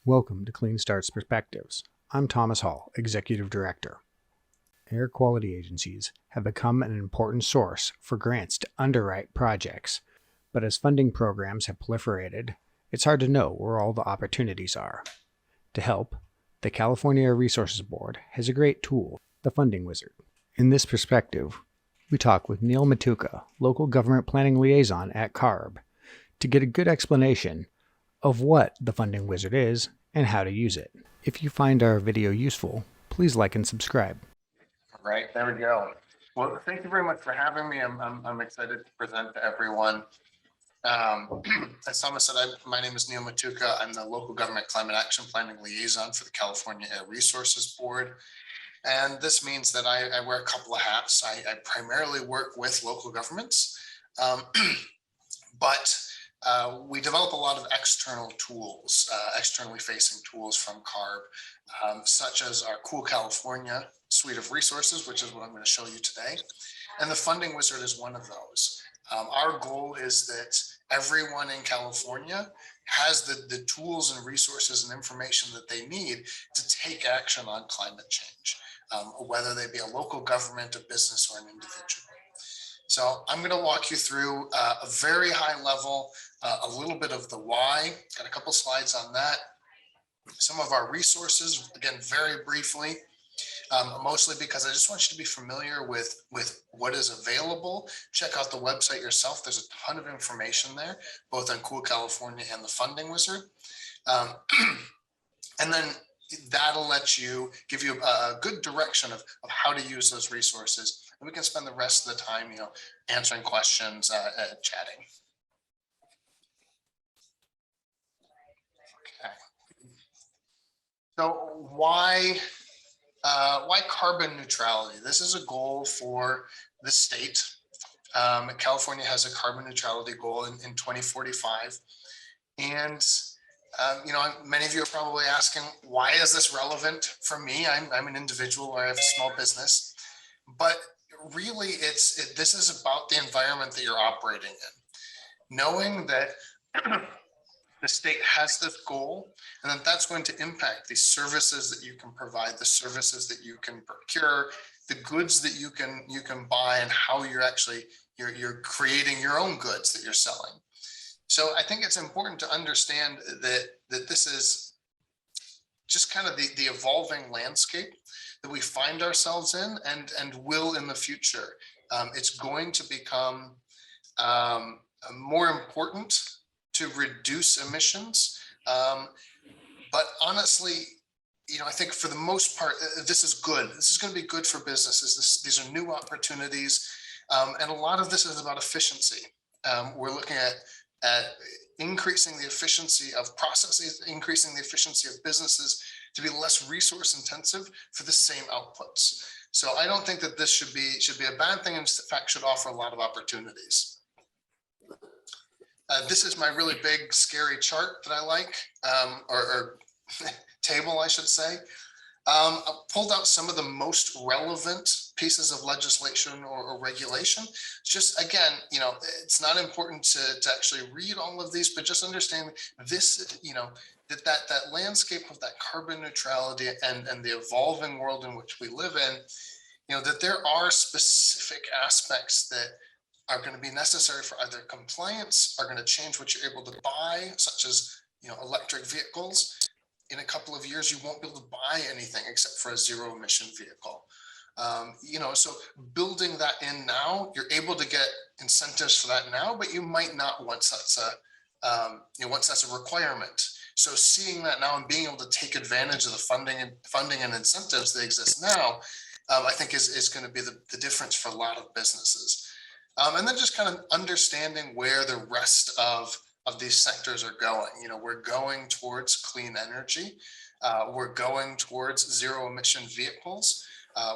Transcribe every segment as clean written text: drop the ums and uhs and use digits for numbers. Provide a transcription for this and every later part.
Welcome to Clean Start's Perspectives. I'm Thomas Hall, Executive Director. Air quality agencies have become an important source for grants to underwrite projects, but as funding programs have proliferated, it's hard to know where all the opportunities are. To help, the California Air Resources Board has a great tool, the Funding Wizard. In this perspective, we talk with Neil Matouka, Local Government Planning Liaison at CARB, to get a good explanation of what the Funding Wizard is and how to use it. If you find our video useful, please like and subscribe. All right, there we go. Well, thank you very much for having me. I'm excited to present to everyone. As Thomas said, my name is Neil Matouka. I'm the Local Government Climate Action Planning Liaison for the California Air Resources Board. And this means that I wear a couple of hats. I primarily work with local governments, but we develop a lot of external tools, externally facing tools from CARB, such as our Cool California suite of resources, which is what I'm going to show you today. And the Funding Wizard is one of those. Our goal is that everyone in California has the tools and resources and information that they need to take action on climate change, whether they be a local government, a business, or an individual. So I'm going to walk you through a very high level, a little bit of the why, got a couple slides on that. Some of our resources, again, very briefly, mostly because I just want you to be familiar with what is available. Check out the website yourself. There's a ton of information there, both on Cool California and the Funding Wizard. And then that'll give you a good direction of how to use those resources. And we can spend the rest of the time, answering questions, chatting. Okay. So why carbon neutrality? This is a goal for the state. California has a carbon neutrality goal in 2045. And many of you are probably asking, why is this relevant for me? I'm an individual, or I have a small business, but really this is about the environment that you're operating in. Knowing that the state has this goal, and that's going to impact the services that you can provide, the services that you can procure, the goods that you can buy, and how you're creating your own goods that you're selling. So I think it's important to understand that this is just kind of the evolving landscape that we find ourselves in and will in the future. It's going to become more important to reduce emissions. But honestly, I think for the most part, this is good. This is going to be good for businesses. These are new opportunities. And a lot of this is about efficiency. We're looking at increasing the efficiency of processes, increasing the efficiency of businesses to be less resource intensive for the same outputs. So I don't think that this should be a bad thing. In fact, should offer a lot of opportunities. This is my really big, scary chart that I like, or table, I should say. I pulled out some of the most relevant pieces of legislation or regulation. Just again, it's not important to actually read all of these, but just understand this, that landscape of that carbon neutrality and the evolving world in which we live in, that there are specific aspects that are going to be necessary for either compliance, are going to change what you're able to buy, such as electric vehicles. In a couple of years, you won't be able to buy anything except for a zero emission vehicle. So building that in now, you're able to get incentives for that now, but you might not once that's a requirement. So seeing that now and being able to take advantage of the funding and incentives that exist now, I think is going to be the difference for a lot of businesses. And then just kind of understanding where the rest of these sectors are going. We're going towards clean energy. We're going towards zero emission vehicles.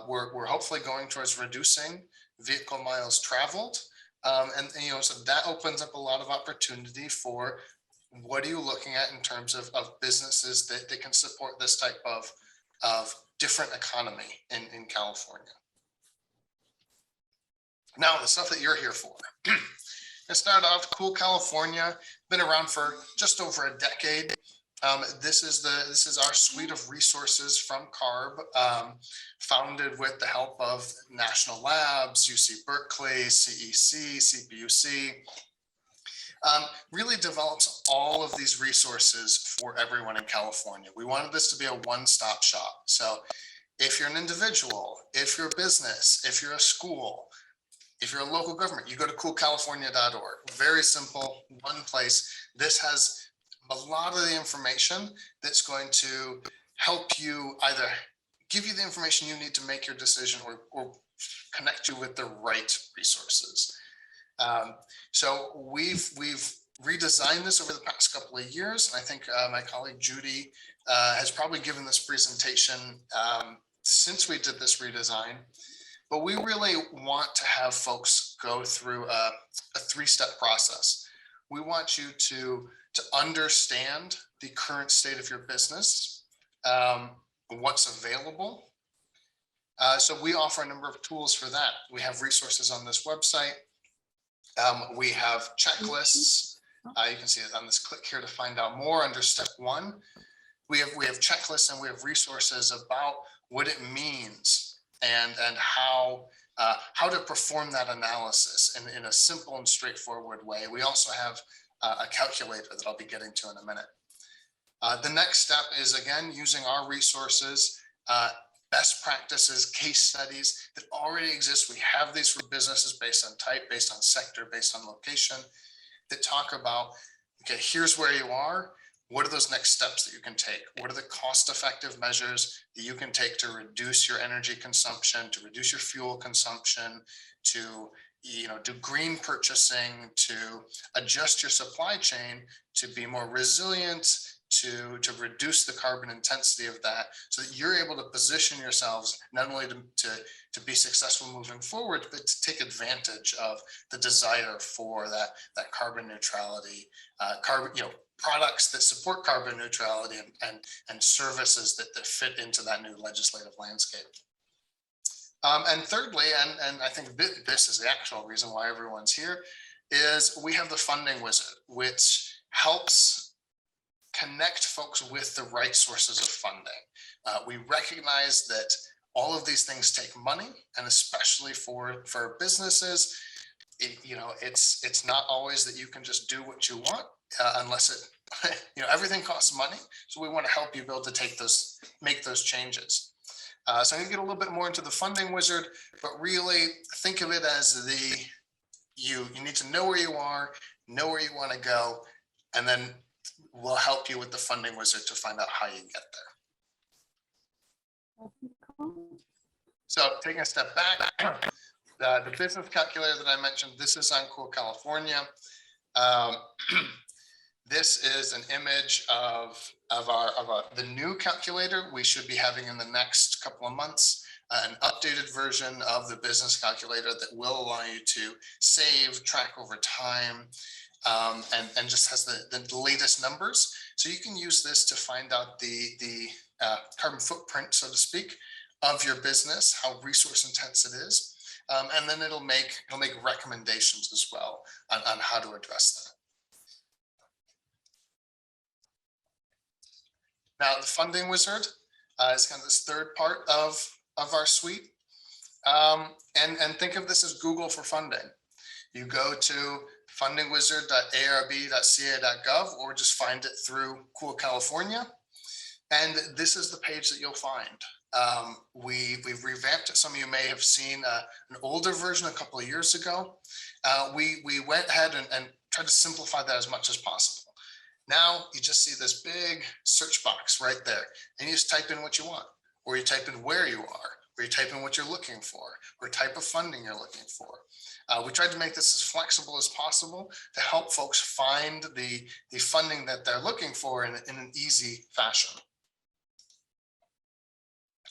We're hopefully going towards reducing vehicle miles traveled. So that opens up a lot of opportunity for what are you looking at in terms of businesses that can support this type of different economy in California. Now, the stuff that you're here for. It started off Cool California, been around for just over a decade. This is our suite of resources from CARB, founded with the help of national labs, UC Berkeley, CEC, CPUC. Really develops all of these resources for everyone in California. We wanted this to be a one-stop shop. So if you're an individual, if you're a business, if you're a school, if you're a local government, you go to coolcalifornia.org. Very simple, one place. This has a lot of the information that's going to help you either give you the information you need to make your decision or connect you with the right resources. So we've redesigned this over the past couple of years. And I think my colleague Judy has probably given this presentation since we did this redesign. But we really want to have folks go through a three-step process. We want you to understand the current state of your business, what's available. So we offer a number of tools for that. We have resources on this website. We have checklists. You can see it on this click here to find out more under step one. We have checklists and we have resources about what it means and how to perform that analysis in a simple and straightforward way. We also have a calculator that I'll be getting to in a minute. The next step is, again, using our resources, best practices, case studies that already exist. We have these for businesses based on type, based on sector, based on location, that talk about, okay, here's where you are. What are those next steps that you can take? What are the cost-effective measures that you can take to reduce your energy consumption, to reduce your fuel consumption, to do green purchasing, to adjust your supply chain to be more resilient, to reduce the carbon intensity of that, so that you're able to position yourselves not only to be successful moving forward, but to take advantage of the desire for that carbon neutrality, products that support carbon neutrality and services that fit into that new legislative landscape. And thirdly, and I think this is the actual reason why everyone's here, is we have the funding wizard, which helps connect folks with the right sources of funding. We recognize that all of these things take money, and especially for businesses, it's not always that you can just do what you want unless everything costs money. So we want to help you be able to make those changes. So I'm going to get a little bit more into the funding wizard, but really think of it as you need to know where you are, know where you want to go, and then we'll help you with the funding wizard to find out how you get there. So taking a step back, the business calculator that I mentioned, this is on Cool California. This is an image of the new calculator we should be having in the next couple of months, an updated version of the business calculator that will allow you to save, track over time, and just has the latest numbers. So you can use this to find out the carbon footprint, so to speak, of your business, how resource intense it is. And then it'll make recommendations as well on how to address that. Now, the funding wizard is kind of this third part of our suite. And think of this as Google for funding. You go to fundingwizard.arb.ca.gov or just find it through Cool California. And this is the page that you'll find. We've revamped it. Some of you may have seen an older version a couple of years ago. We went ahead and tried to simplify that as much as possible. Now you just see this big search box right there, and you just type in what you want, or you type in where you are, or you type in what you're looking for, or type of funding you're looking for. We tried to make this as flexible as possible to help folks find the funding that they're looking for in an easy fashion.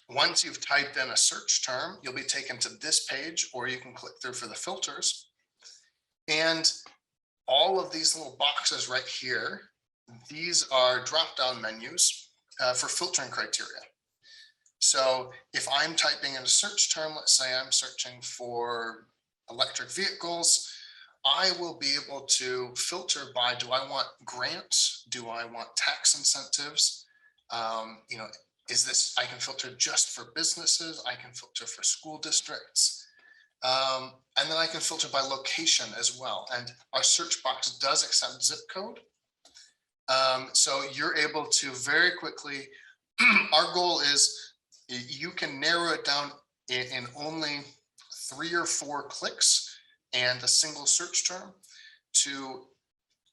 Once you've typed in a search term, you'll be taken to this page, or you can click through for the filters. And all of these little boxes right here, these are drop-down menus for filtering criteria. So if I'm typing in a search term, let's say I'm searching for electric vehicles, I will be able to filter by, do I want grants? Do I want tax incentives? You know, is this, I can filter just for businesses. I can filter for school districts. And then I can filter by location as well. And our search box does accept zip code. So you're able to very quickly, our goal is you can narrow it down in only 3 or 4 clicks and a single search term to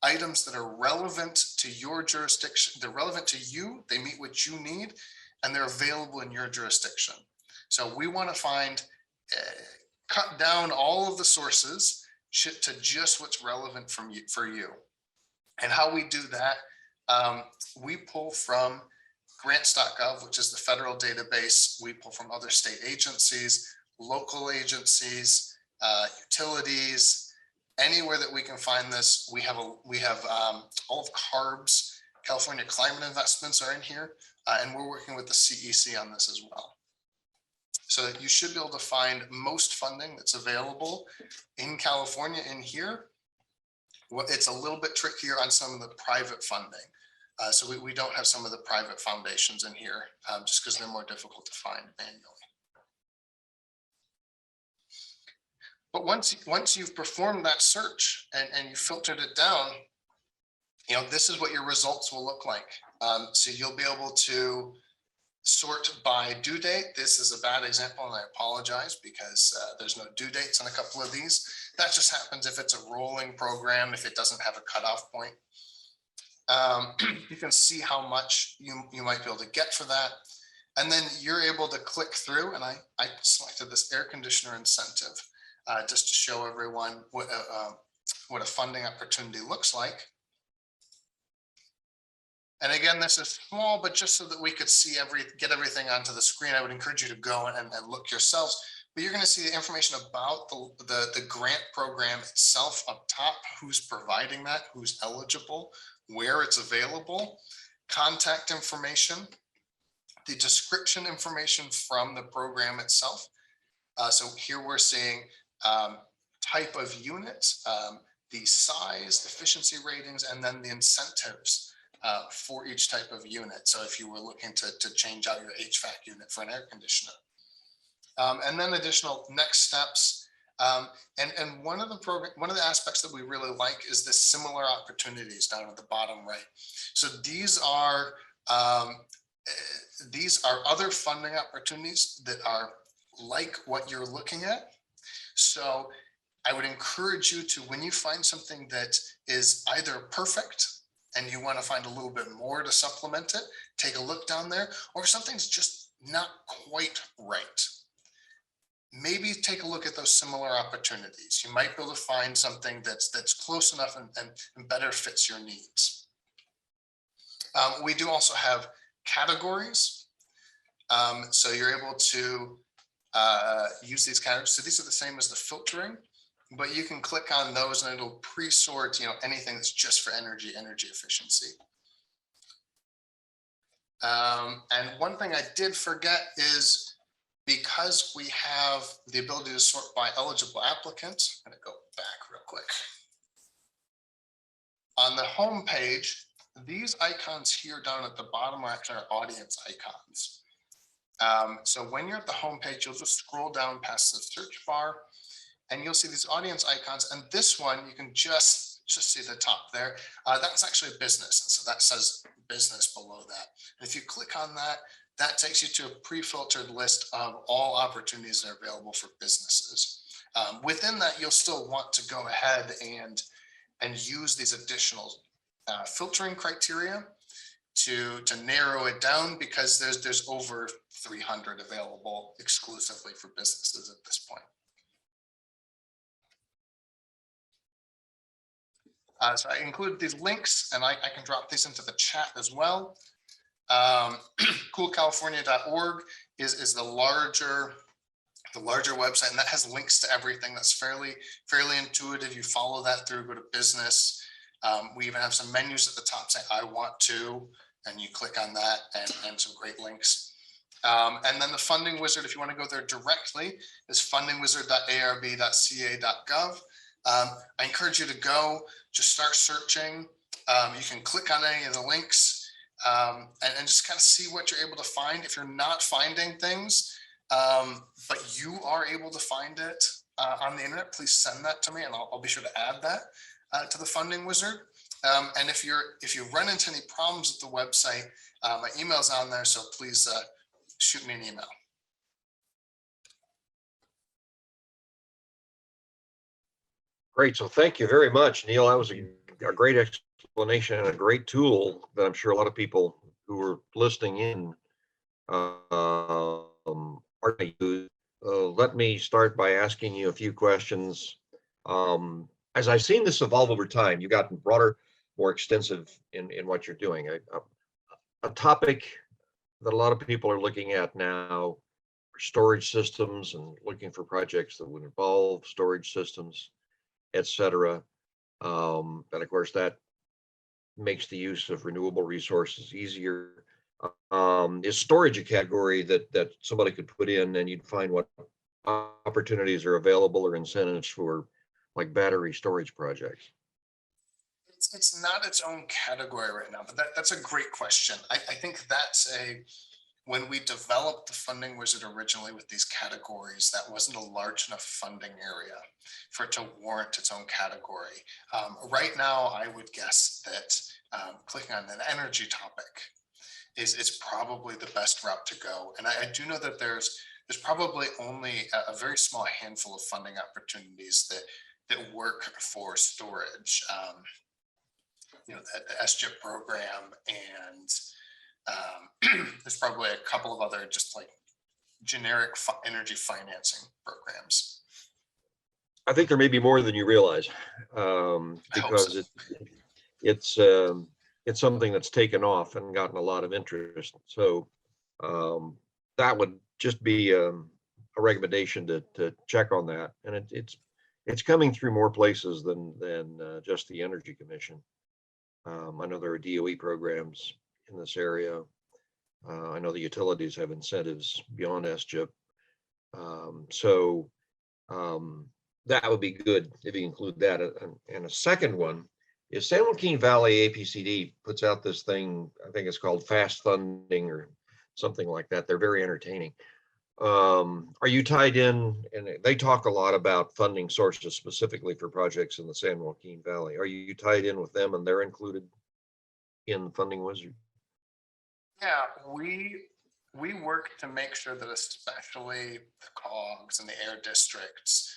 items that are relevant to your jurisdiction. They're relevant to you, they meet what you need, and they're available in your jurisdiction. So we want to find, cut down all of the sources to just what's relevant for you. And how we do that, we pull from grants.gov, which is the federal database. We pull from other state agencies, local agencies, utilities, anywhere that we can find this. We have all of CARB's California climate investments are in here, and we're working with the CEC on this as well. So that you should be able to find most funding that's available in California in here. Well, it's a little bit trickier on some of the private funding. So we don't have some of the private foundations in here just because they're more difficult to find manually. But once you've performed that search and you filtered it down, you know, this is what your results will look like. So you'll be able to sort by due date. This is a bad example, and I apologize because there's no due dates on a couple of these. That just happens if it's a rolling program, if it doesn't have a cutoff point. You can see how much you might be able to get for that. And then you're able to click through, and I selected this air conditioner incentive just to show everyone what a funding opportunity looks like. And again, this is small, but just so that we could see get everything onto the screen, I would encourage you to go and look yourselves. But you're going to see the information about the grant program itself up top, who's providing that, who's eligible, where it's available, contact information, the description information from the program itself. So here we're seeing type of unit, the size, efficiency ratings, and then the incentives for each type of unit. So if you were looking to change out your HVAC unit for an air conditioner. And then additional next steps. And one of the aspects that we really like is the similar opportunities down at the bottom right. So these are other funding opportunities that are like what you're looking at. So I would encourage you to, when you find something that is either perfect and you want to find a little bit more to supplement it, take a look down there, or if something's just not quite right, maybe take a look at those similar opportunities. You might be able to find something that's close enough and better fits your needs. We do also have categories. So you're able to use these categories. So these are the same as the filtering, but you can click on those and it'll pre-sort, you know, anything that's just for energy efficiency. And one thing I did forget is, because we have the ability to sort by eligible applicants, I'm going to go back real quick. On the home page, these icons here down at the bottom are actually our audience icons. So when you're at the home page, you'll just scroll down past the search bar and you'll see these audience icons. And this one, you can just see the top there. That's actually a business. And so that says business below that. And if you click on that, that takes you to a pre-filtered list of all opportunities that are available for businesses. Within that, you'll still want to go ahead and use these additional filtering criteria to narrow it down, because there's over 300 available exclusively for businesses at this point. So I included these links, and I can drop these into the chat as well. Coolcalifornia.org is the larger website, and that has links to everything. That's fairly intuitive. You follow that through, go to business. We even have some menus at the top saying I want to, and you click on that, and some great links. And then the funding wizard, if you want to go there directly, is fundingwizard.arb.ca.gov. I encourage you to go, just start searching. You can click on any of the links and just kind of see what you're able to find. If you're not finding things, but you are able to find it on the internet, please send that to me and I'll be sure to add that to the funding wizard. And if you run into any problems with the website, my email's on there, so please shoot me an email. Great. So thank you very much, Neil. That was a great explanation and a great tool that I'm sure a lot of people who are listening in are going to use. Let me start by asking you a few questions. As I've seen this evolve over time, you've gotten broader, more extensive in what you're doing. A topic that a lot of people are looking at now are storage systems and looking for projects that would involve storage systems, etc. And of course, that makes the use of renewable resources easier. Is storage a category that somebody could put in and you'd find what opportunities are available or incentives for like battery storage projects? It's not its own category right now, but that's a great question. I think that's when we developed the funding wizard originally with these categories, that wasn't a large enough funding area for it to warrant its own category. Right now, I would guess that clicking on an energy topic is probably the best route to go. And I do know that there's probably only a very small handful of funding opportunities that work for storage. The SGIP program, and there's probably a couple of other just like generic energy financing programs. I think there may be more than you realize, because it's something that's taken off and gotten a lot of interest. So that would just be a recommendation to check on that, and it's coming through more places than just the Energy Commission. I know there are DOE programs in this area. I know the utilities have incentives beyond SGIP. So that would be good if you include that. And a second one is San Joaquin Valley APCD puts out this thing, I think it's called Fast Funding or something like that. They're very entertaining. Are you tied in? And they talk a lot about funding sources specifically for projects in the San Joaquin Valley. Are you tied in with them and they're included in the funding wizard? Yeah, we work to make sure that especially the COGs and the air districts,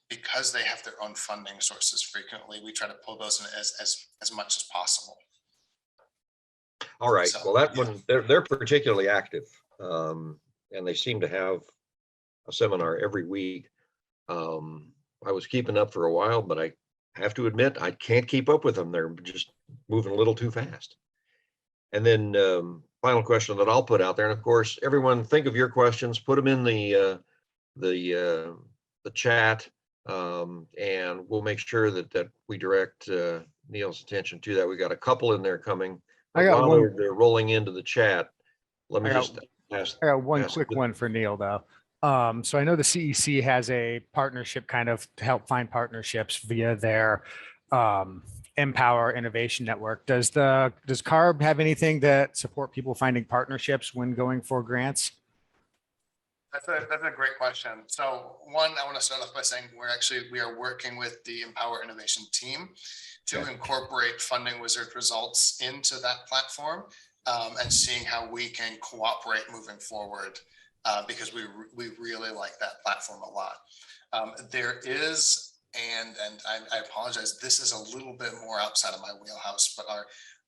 because they have their own funding sources frequently, we try to pull those in as much as possible. All right. So, well, that one, they're particularly active. And they seem to have a seminar every week. I was keeping up for a while, but I have to admit, I can't keep up with them. They're just moving a little too fast. And then final question that I'll put out there, and of course, everyone think of your questions, put them in the chat, and we'll make sure that we direct Neil's attention to that. We got a couple in there coming. I got while one. they're rolling into the chat, let me I got one quick one for Neil though. So I know the CEC has a partnership kind of to help find partnerships via their Empower Innovation Network. Does CARB have anything that support people finding partnerships when going for grants? That's a great question. So one, I want to start off by saying we are working with the Empower Innovation team to incorporate Funding Wizard results into that platform, and seeing how we can cooperate moving forward, because we really like that platform a lot. There is, and I apologize, this is a little bit more outside of my wheelhouse, but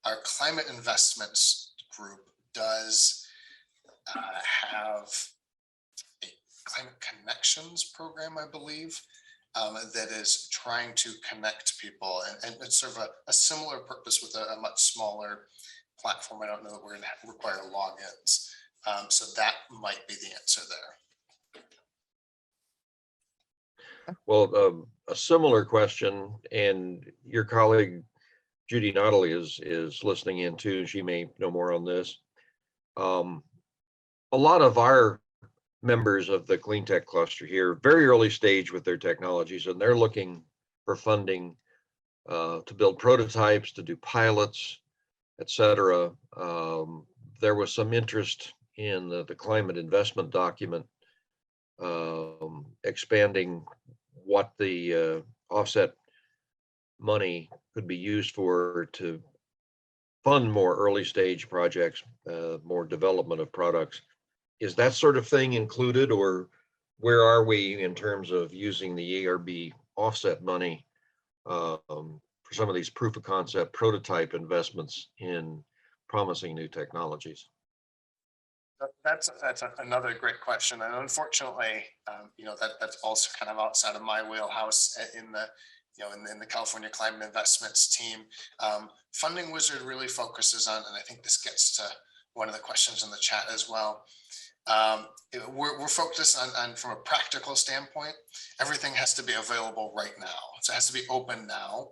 our climate investments group does have a climate connections program, I believe, that is trying to connect people, and it's sort of a similar purpose with a much smaller platform. I don't know that we're going to require logins. So that might be the answer there. Well, a similar question, and your colleague Judy Notley is listening in too. She may know more on this. A lot of our members of the clean tech cluster here, very early stage with their technologies, and they're looking for funding to build prototypes, to do pilots, etc. There was some interest in the climate investment document, expanding what the offset money could be used for to fund more early stage projects, more development of products. Is that sort of thing included, or where are we in terms of using the ARB offset money for some of these proof of concept prototype investments in promising new technologies? That's another great question, and unfortunately, that's also kind of outside of my wheelhouse in the in the California Climate Investments team. Funding Wizard really focuses on, and I think this gets to one of the questions in the chat as well. We're focused on from a practical standpoint, everything has to be available right now. So it has to be open now.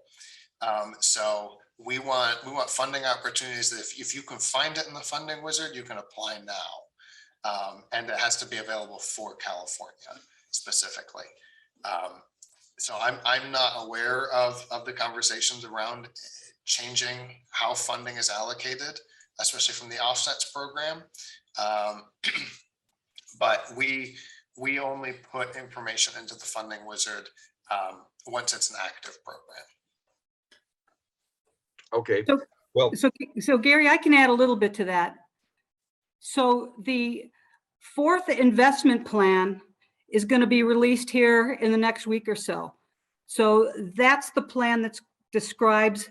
So we want funding opportunities that if you can find it in the Funding Wizard, you can apply now. And it has to be available for California specifically. So I'm not aware of the conversations around changing how funding is allocated, especially from the offsets program. But we only put information into the Funding Wizard once it's an active program. Okay. So, well, so Gary, I can add a little bit to that. So the fourth investment plan is going to be released here in the next week or so. So that's the plan that describes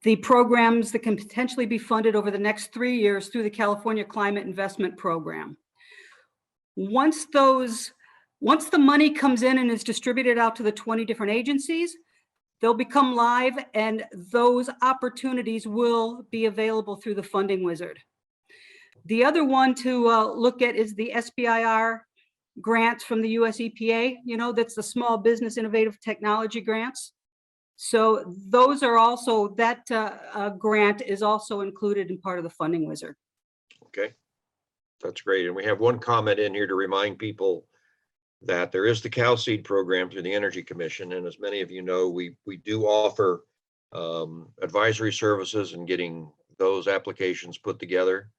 the programs that can potentially be funded over the next 3 years through the California Climate Investment Program. Once the money comes in and is distributed out to the 20 different agencies, they'll become live, and those opportunities will be available through the Funding Wizard. The other one to look at is the SBIR grants from the US EPA. That's the Small Business Innovative Technology grants. So those are also, that grant is also included in part of the Funding Wizard. okay, that's great. And we have one comment in here to remind people that there is the CalSeed program through the Energy Commission. And as many of you know, we do offer advisory services and getting those applications put together.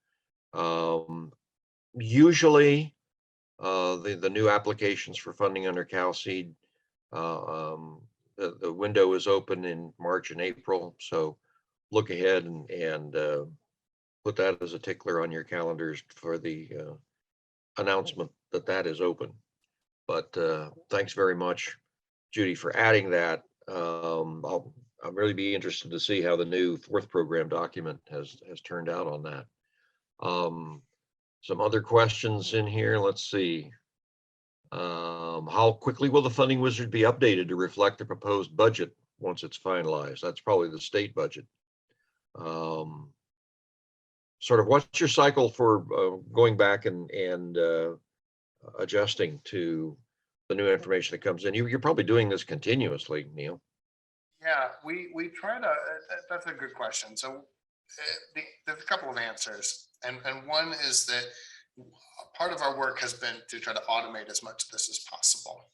Usually the new applications for funding under CalSeed, the window is open in March and April. So look ahead and put that as a tickler on your calendars for the announcement that is open. But thanks very much, Judy, for adding that. I'll really be interested to see how the new fourth program document has turned out on that. Some other questions in here. Let's see. How quickly will the Funding Wizard be updated to reflect the proposed budget once it's finalized? That's probably the state budget. Sort of what's your cycle for going back and adjusting to the new information that comes in? You're probably doing this continuously, Neil. Yeah, we try to, that's a good question. So there's a couple of answers. And one is that part of our work has been to try to automate as much of this as possible.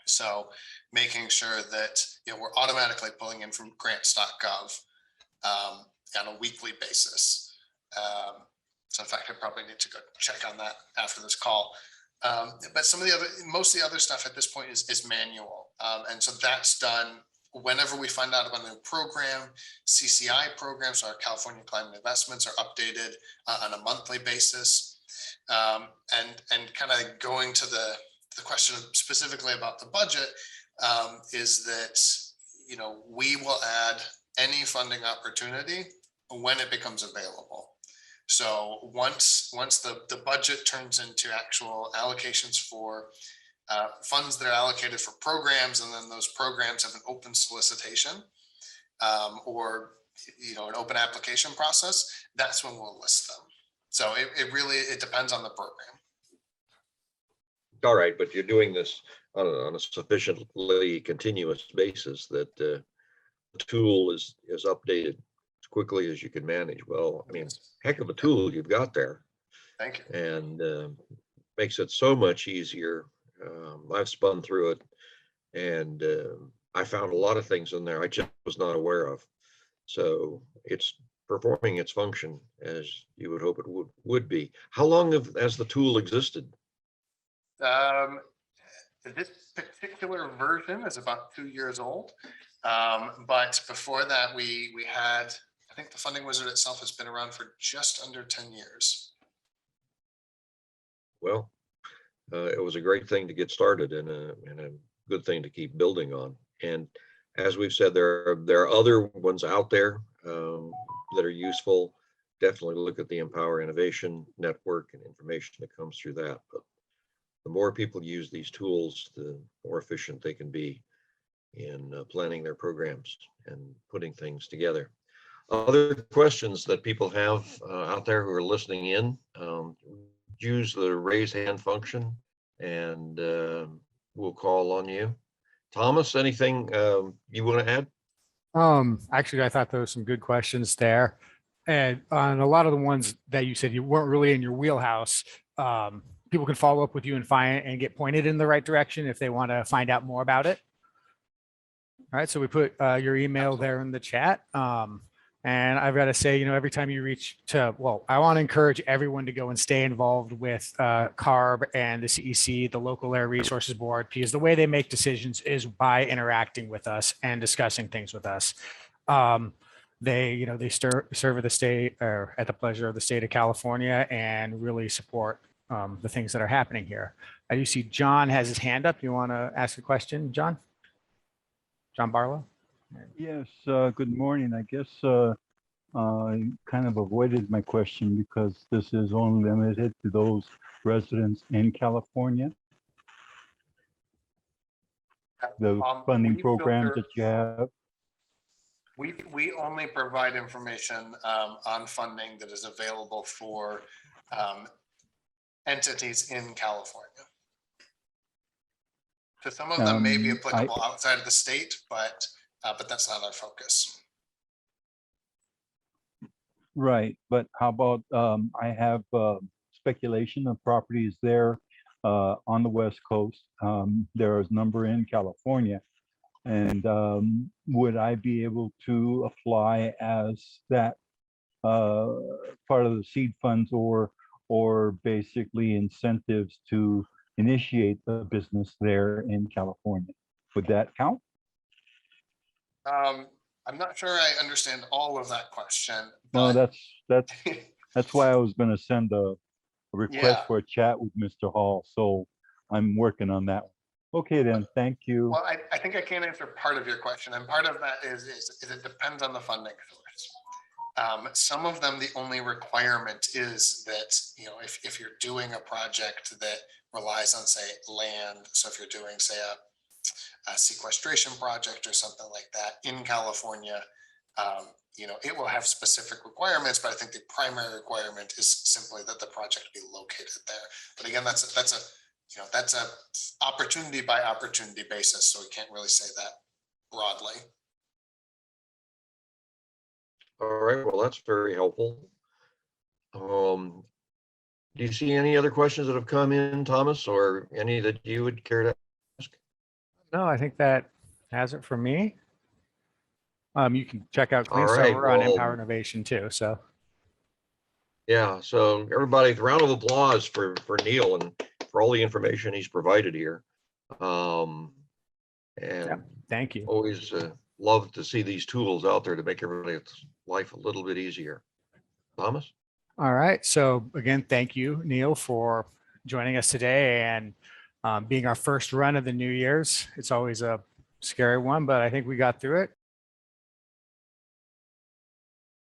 So making sure that we're automatically pulling in from grants.gov on a weekly basis. So in fact, I probably need to go check on that after this call. But most of the other stuff at this point is manual. And so that's done whenever we find out about a new program. CCI programs, our California Climate Investments, are updated on a monthly basis. And kind of going to the question specifically about the budget, is that we will add any funding opportunity when it becomes available. So once the budget turns into actual allocations for funds that are allocated for programs, and then those programs have an open solicitation or an open application process, that's when we'll list them. So it depends on the program. All right, but you're doing this on a sufficiently continuous basis that the tool is updated as quickly as you can manage. Well, I mean, heck of a tool you've got there. Thank you. And makes it so much easier. I've spun through it, and I found a lot of things in there I just was not aware of. So it's performing its function as you would hope it would be. How long has the tool existed? This particular version is about 2 years old. But before that, we had, I think the Funding Wizard itself has been around for just under 10 years. Well, it was a great thing to get started and a good thing to keep building on. And as we've said, there are other ones out there that are useful. Definitely look at the Empower Innovation Network and information that comes through that. But the more people use these tools, the more efficient they can be in planning their programs and putting things together. Other questions that people have out there who are listening in, use the raise hand function and we'll call on you. Thomas, anything you want to add? Actually, I thought there were some good questions there. And on a lot of the ones that you said you weren't really in your wheelhouse, people can follow up with you and find and get pointed in the right direction if they want to find out more about it. All right, so we put your email there in the chat. And I've got to say, every time you reach to, well, I want to encourage everyone to go and stay involved with CARB and the CEC, the Local Air Resources Board, because the way they make decisions is by interacting with us and discussing things with us. They serve at the state or at the pleasure of the state of California and really support the things that are happening here. I do see John has his hand up. You want to ask a question, John? John Barlow? Yes, good morning. I guess I kind of avoided my question because this is only limited to those residents in California. The funding programs that you have. We only provide information on funding that is available for entities in California. So some of them may be applicable outside of the state, but that's not our focus. Right, but how about I have speculation of properties there on the West Coast. There is a number in California, and would I be able to apply as that part of the seed funds or basically incentives to initiate the business there in California? Would that count? I'm not sure I understand all of that question. No, that's why I was going to send a request for a chat with Mr. Hall. So I'm working on that one. Okay, then. Thank you. Well, I think I can answer part of your question, and part of that is it depends on the funding source. Some of them, the only requirement is that, if you're doing a project that relies on, say, land. So if you're doing, say, a sequestration project or something like that in California, it will have specific requirements, but I think the primary requirement is simply that the project be located there. But again, that's a opportunity by opportunity basis, so we can't really say that broadly. All right, well, that's very helpful. Do you see any other questions that have come in, Thomas, or any that you would care to ask? No, I think that has it for me. You can check out Clean All right, Server on well, Empower Innovation too. So yeah, so everybody, round of applause for Neil and for all the information he's provided here. And thank you. Always love to see these tools out there to make everybody's life a little bit easier. Thomas? All right. So again, thank you, Neil, for joining us today and being our first run of the New Year's. It's always a scary one, but I think we got through it.